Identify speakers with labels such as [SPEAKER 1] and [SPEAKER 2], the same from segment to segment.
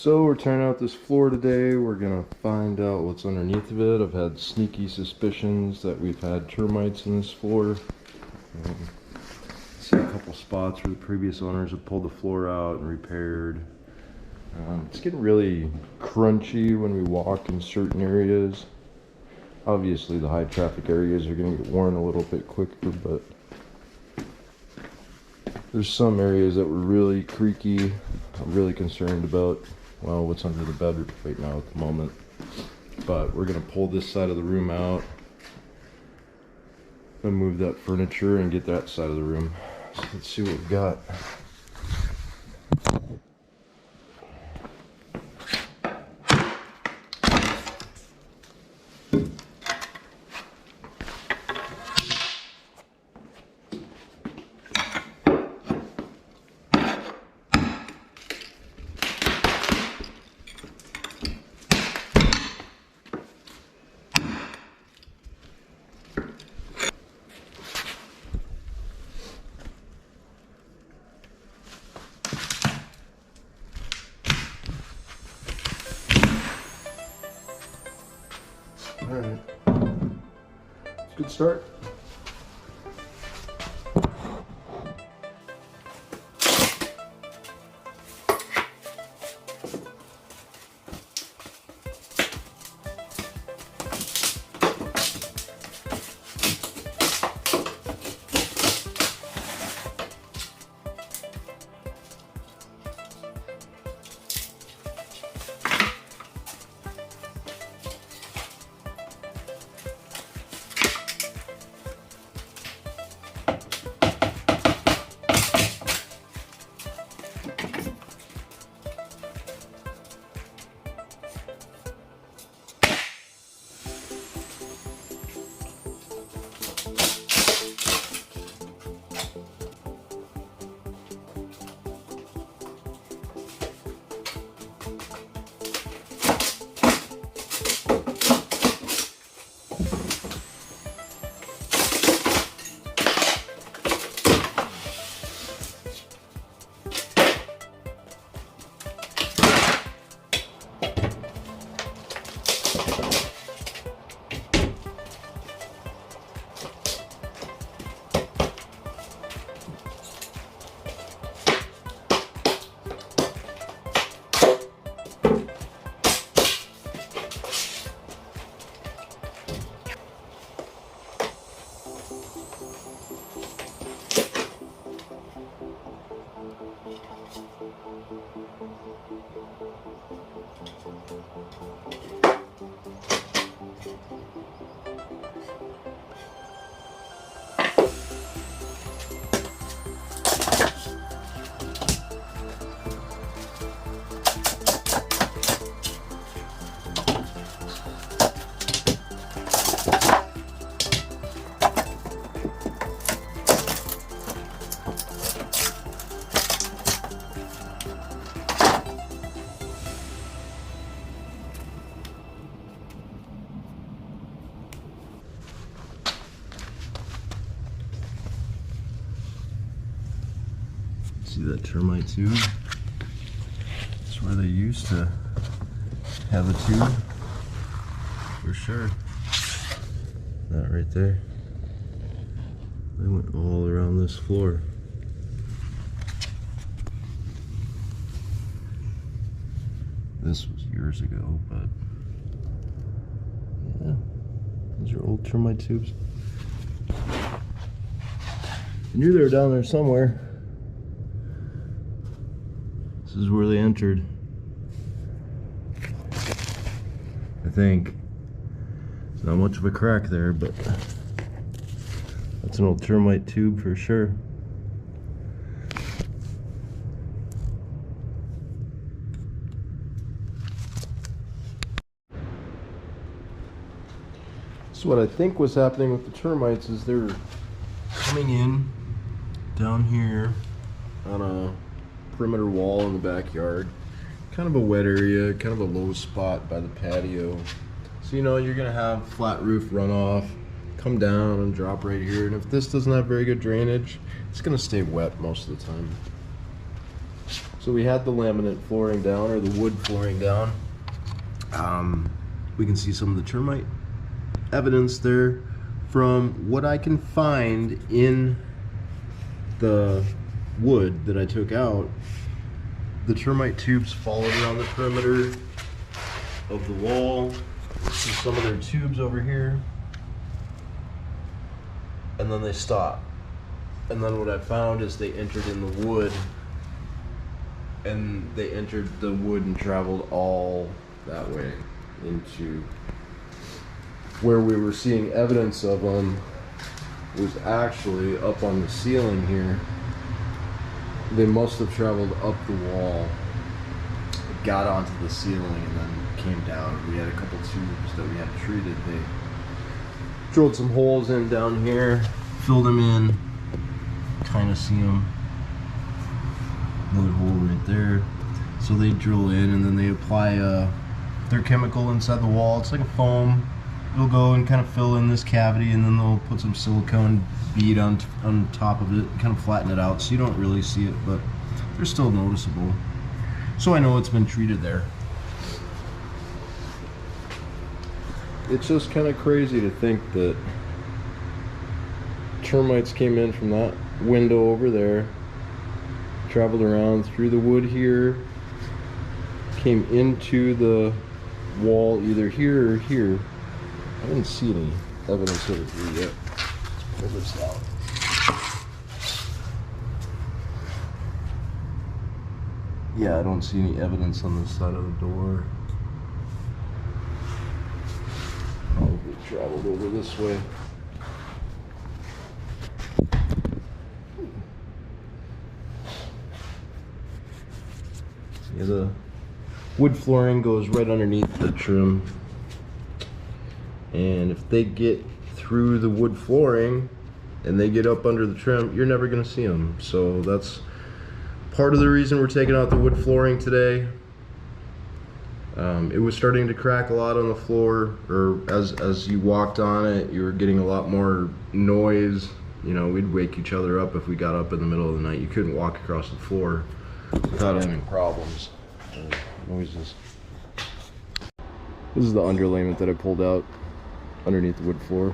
[SPEAKER 1] So we're tearing out this floor today. We're gonna find out what's underneath of it. I've had sneaky suspicions that we've had termites in this floor. See a couple spots where the previous owners have pulled the floor out and repaired. It's getting really crunchy when we walk in certain areas. Obviously the high traffic areas are gonna get worn a little bit quicker, but there's some areas that were really creaky. I'm really concerned about, well, what's under the bed right now at the moment. But we're gonna pull this side of the room out and move that furniture and get that side of the room. So let's see what we've got. All right, it's a good start. See that termite tube? That's where they used to have a tube, for sure. That right there. They went all around this floor. This was years ago, but yeah, those are old termite tubes. I knew they were down there somewhere. This is where they entered. I think. There's not much of a crack there, but that's an old termite tube for sure. So what I think was happening with the termites is they're coming in down here on a perimeter wall in the backyard, kind of a wet area, kind of a low spot by the patio. So you know you're gonna have flat roof runoff come down and drop right here, and if this doesn't have very good drainage, it's gonna stay wet most of the time. So we had the laminate flooring down, or the wood flooring down. We can see some of the termite evidence there. From what I can find in the wood that I took out, the termite tubes followed around the perimeter of the wall. See some of their tubes over here, and then they stop. And then what I found is they entered in the wood, and they entered the wood and traveled all that way into where we were seeing evidence of them. Was actually up on the ceiling here. They must have traveled up the wall, got onto the ceiling, and then came down. We had a couple tubes that we had treated. They drilled some holes in down here, filled them in, kind of see them. Another hole right there. So they drill in and then they apply their chemical inside the wall. It's like a foam. It'll go and kind of fill in this cavity, and then they'll put some silicone bead on top of it, kind of flatten it out so you don't really see it, but they're still noticeable. So I know it's been treated there. It's just kind of crazy to think that termites came in from that window over there, traveled around through the wood here, came into the wall either here or here. I didn't see any evidence of it here yet. Pull this out. Yeah, I don't see any evidence on this side of the door. Probably traveled over this way. Yeah, the wood flooring goes right underneath the trim. And if they get through the wood flooring and they get up under the trim, you're never going to see them. So that's part of the reason we're taking out the wood flooring today. It was starting to crack a lot on the floor, or as you walked on it, you were getting a lot more noise. You know, we'd wake each other up if we got up in the middle of the night. You couldn't walk across the floor without having problems or noises. This is the underlayment that I pulled out underneath the wood floor.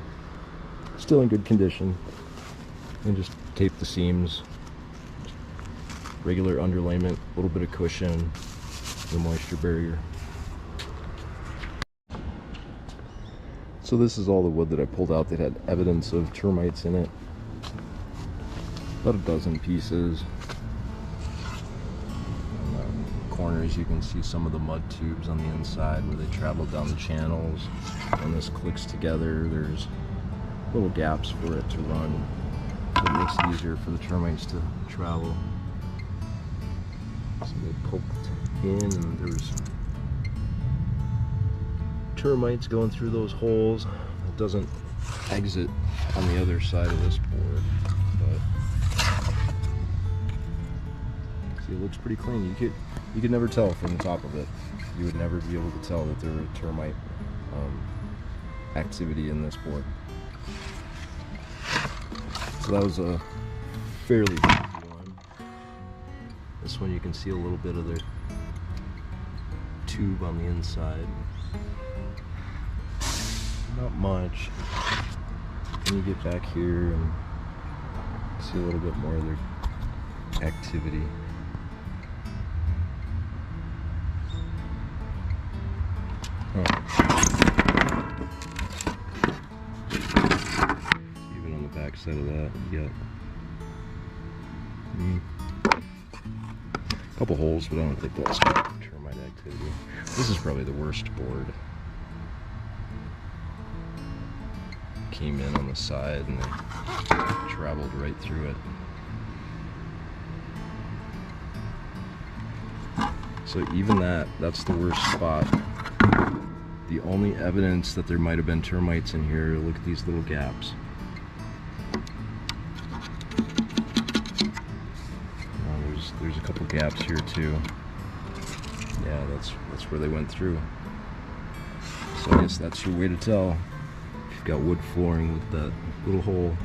[SPEAKER 1] Still in good condition. And just tape the seams. Regular underlayment, a little bit of cushion, the moisture barrier. So this is all the wood that I pulled out that had evidence of termites in it. About a dozen pieces. On the corners you can see some of the mud tubes on the inside where they traveled down the channels. When this clicks together, there's little gaps for it to run. So it makes it easier for the termites to travel. So they poked in and there was termites going through those holes. It doesn't exit on the other side of this board, but see, it looks pretty clean. You could never tell from the top of it. You would never be able to tell that there were termite activity in this board. So that was a fairly big one. This one you can see a little bit of their tube on the inside. Not much. Then you get back here and see a little bit more of their activity. Even on the back side of that, you got a couple holes, but I don't think that's termite activity. This is probably the worst board. Came in on the side and they traveled right through it. So even that's the worst spot. The only evidence that there might have been termites in here, look at these little gaps. There's a couple gaps here too. Yeah, that's where they went through. So I guess that's your way to tell. You've got wood flooring with that little hole.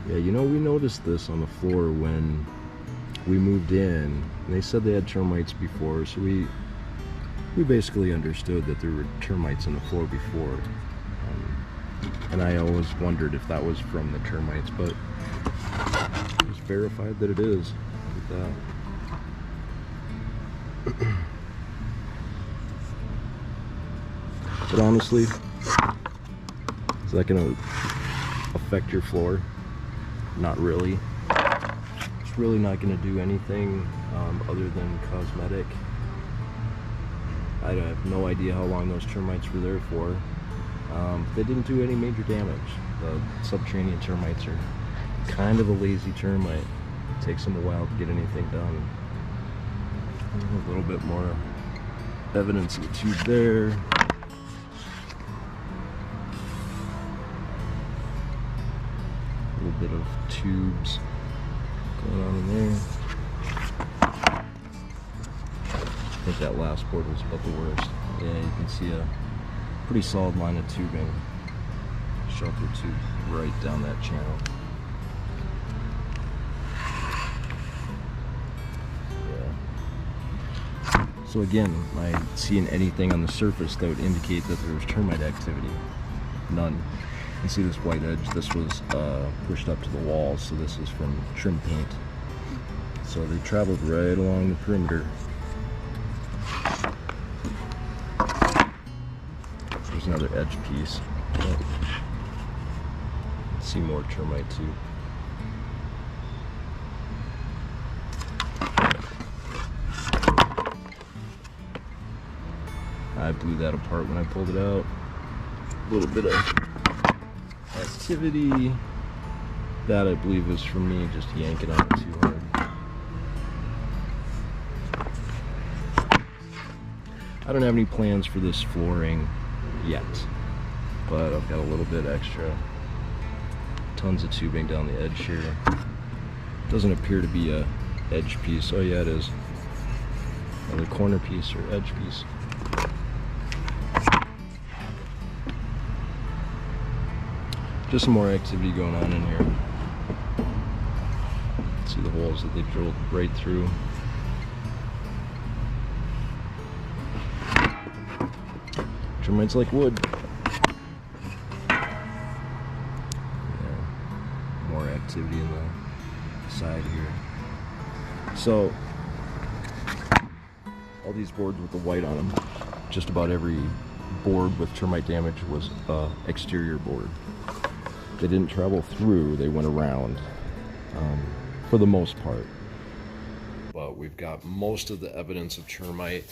[SPEAKER 1] Yeah, you know, we noticed this on the floor when we moved in, and they said they had termites before, so we basically understood that there were termites on the floor before. And I always wondered if that was from the termites, but it was verified that it is. Look at that. But honestly, is that going to affect your floor? Not really. It's really not going to do anything other than cosmetic. I have no idea how long those termites were there for. They didn't do any major damage. The subterranean termites are kind of a lazy termite. It takes them a while to get anything done. A little bit more evidence of a tube there. A little bit of tubes going on in there. I think that last board was about the worst. Yeah, you can see a pretty solid line of tubing, shelter tube right down that channel. Yeah. So again, am I seeing anything on the surface that would indicate that there was termite activity? None. You can see this white edge. This was pushed up to the wall, so this is from trim paint. So they traveled right along the perimeter. There's another edge piece. Oh. See more termite too. I blew that apart when I pulled it out. A little bit of activity. That I believe was from me just yanking on it too hard. I don't have any plans for this flooring yet, but I've got a little bit extra. Tons of tubing down the edge here. Doesn't appear to be a edge piece. Oh yeah, it is. Another corner piece or edge piece. Just some more activity going on in here. See the holes that they drilled right through. Termites like wood. Yeah, more activity in the side here. So, all these boards with the white on them, just about every board with termite damage was exterior board. They didn't travel through, they went around, for the most part. But we've got most of the evidence of termite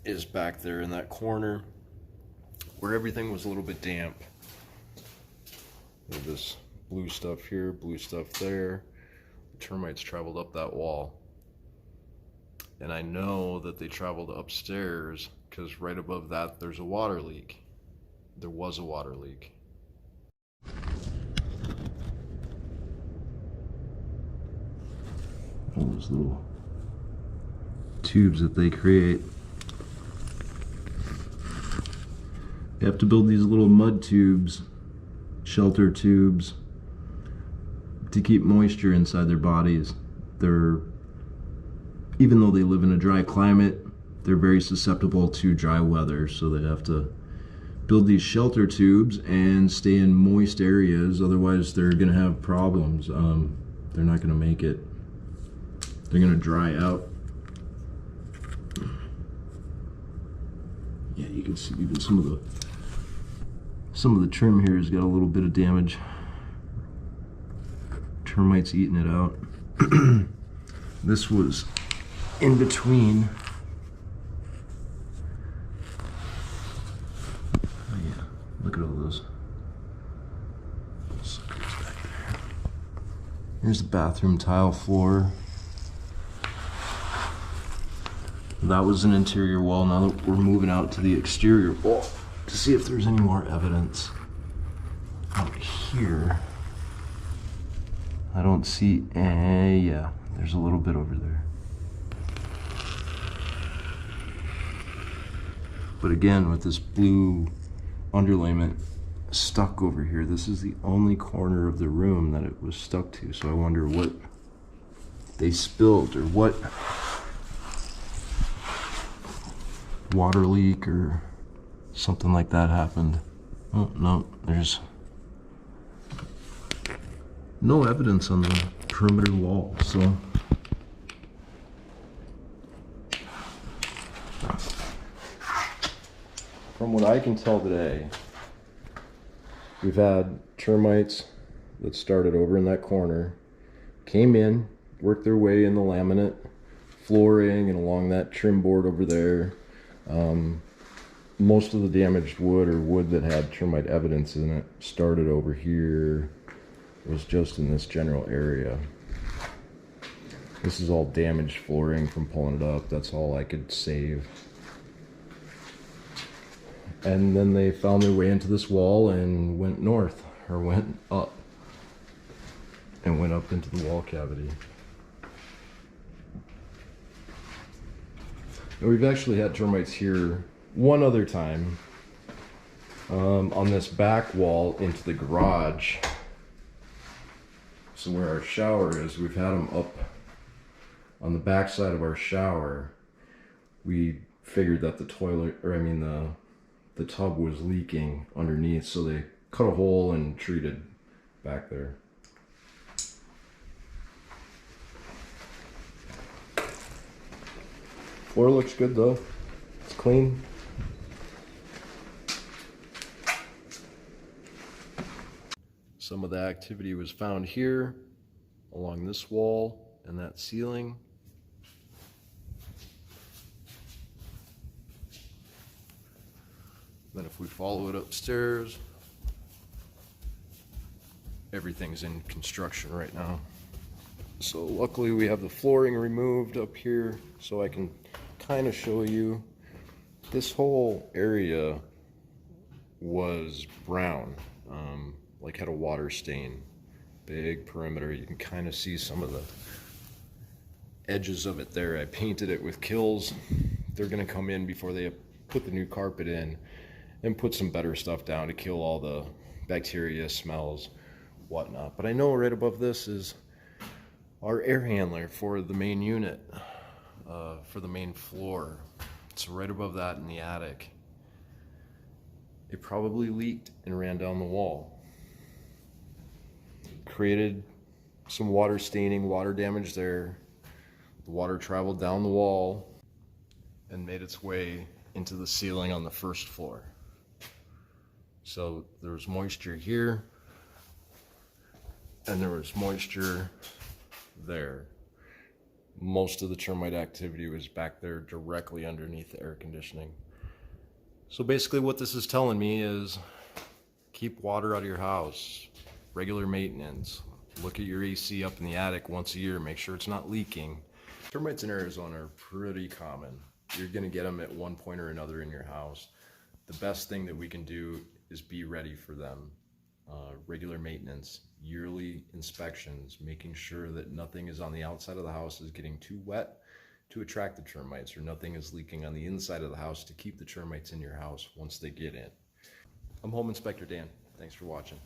[SPEAKER 1] is back there in that corner where everything was a little bit damp. There's this blue stuff here, blue stuff there. The termites traveled up that wall. And I know that they traveled upstairs because right above that there's a water leak. There was a water leak. All those little tubes that they create. You have to build these little mud tubes, shelter tubes, to keep moisture inside their bodies. Even though they live in a dry climate, they're very susceptible to dry weather, so they have to build these shelter tubes and stay in moist areas, otherwise they're gonna have problems. They're not gonna make it. They're gonna dry out. Yeah, you can see even some of the trim here has got a little bit of damage. Termites eating it out. This was in between. Oh yeah, look at all those suckers back there. Here's the bathroom tile floor. That was an interior wall. Now that we're moving out to the exterior wall to see if there's any more evidence out here. I don't see yeah, there's a little bit over there. But again, with this blue underlayment stuck over here, this is the only corner of the room that it was stuck to. So I wonder what they spilled or what water leak or something like that happened. Oh no, there's no evidence on the perimeter wall, so from what I can tell today, we've had termites that started over in that corner, came in, worked their way in the laminate flooring and along that trim board over there. Most of the damaged wood or wood that had termite evidence in it started over here, was just in this general area. This is all damaged flooring from pulling it up. That's all I could save. And then they found their way into this wall and went north, or went up, and went up into the wall cavity. And we've actually had termites here one other time, on this back wall into the garage. So where our shower is, we've had them up on the back side of our shower. We figured that the toilet, or I mean the tub was leaking underneath, so they cut a hole and treated back there. Floor looks good though. It's clean. Some of the activity was found here along this wall and that ceiling. Then if we follow it upstairs, everything's in construction right now. So luckily we have the flooring removed up here, so I can kind of show you. This whole area was brown, like had a water stain, big perimeter. You can kind of see some of the edges of it there. I painted it with Kills. They're gonna come in before they put the new carpet in and put some better stuff down to kill all the bacteria, smells, whatnot. But I know right above this is our air handler for the main unit, for the main floor. It's right above that in the attic. It probably leaked and ran down the wall. Created some water staining, water damage there. The water traveled down the wall and made its way into the ceiling on the first floor. So there was moisture here, and there was moisture there. Most of the termite activity was back there directly underneath the air conditioning. So basically what this is telling me is keep water out of your house, regular maintenance, look at your AC up in the attic once a year, make sure it's not leaking. Termites in Arizona are pretty common. You're gonna get them at one point or another in your house. The best thing that we can do is be ready for them. Regular maintenance, yearly inspections, making sure that nothing is on the outside of the house is getting too wet to attract the termites, or nothing is leaking on the inside of the house to keep the termites in your house once they get in. I'm Home Inspector Dan. Thanks for watching.